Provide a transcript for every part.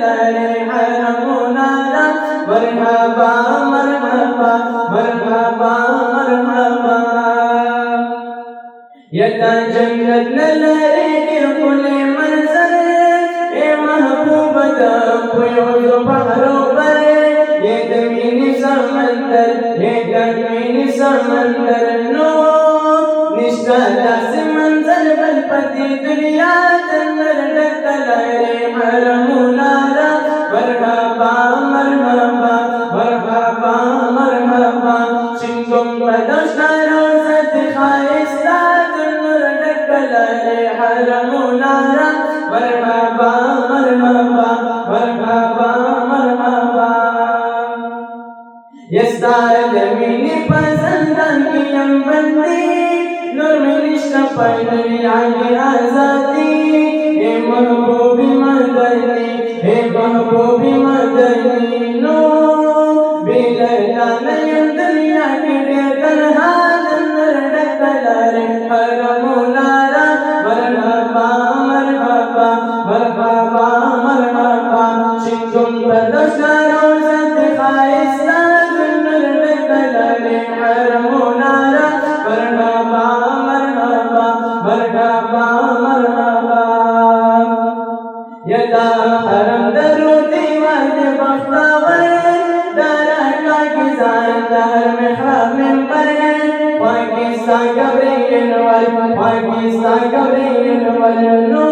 डकलरे हरम नारा मरहबा मरहबा मरहबा मरहबा यदा जन्नत नलरे के खुले मंजर ए महबूब दा पुयो बहरो बरे ये जमीन समंदर ये जमीन समंदर नो निष्ठा दस मंजर बलपति दुनिया तंदर डकलरे हरम नारा मरहबा मरहबा मरहबा मरहबा चिंगम बदशरो सद खाइस्ता तंदर डकलरे हरम नारा मरहबा मरहबा मरहबा मरहबा यस्तार जमीनी पसंदन की बंदी नूर में निष्ठा पैदलिया की आजादी हे महबूबी मदनी हे महबूबी मदनी नो बिलता नयन दुनिया की बेतनहा अंदर डकलरे हरम नारा मरहबा मरहबा मरहबा मरहबा चिंगम बदशरो सद खाइस्ता अंदर डकलरे हरम नारा मरहबा मरहबा मरहबा मरहबा यदा हरम दरूदी वाजिब बख्तावर दारा का किसान दहर में खामिम पर पाकिस्तान गब्रियल वल नो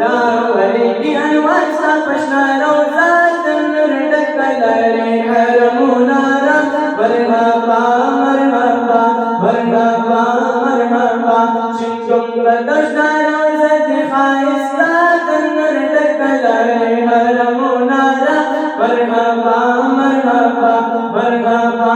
रावरी की अनवार सा पशना रोजा तंदर डकलरे हरम नारा मरहबा मरहबा मरहबा मरहबा चिंगम बदशरो सद खाइस्ता तंदर डकलरे हरम नारा मरहबा मरहबा मरहबा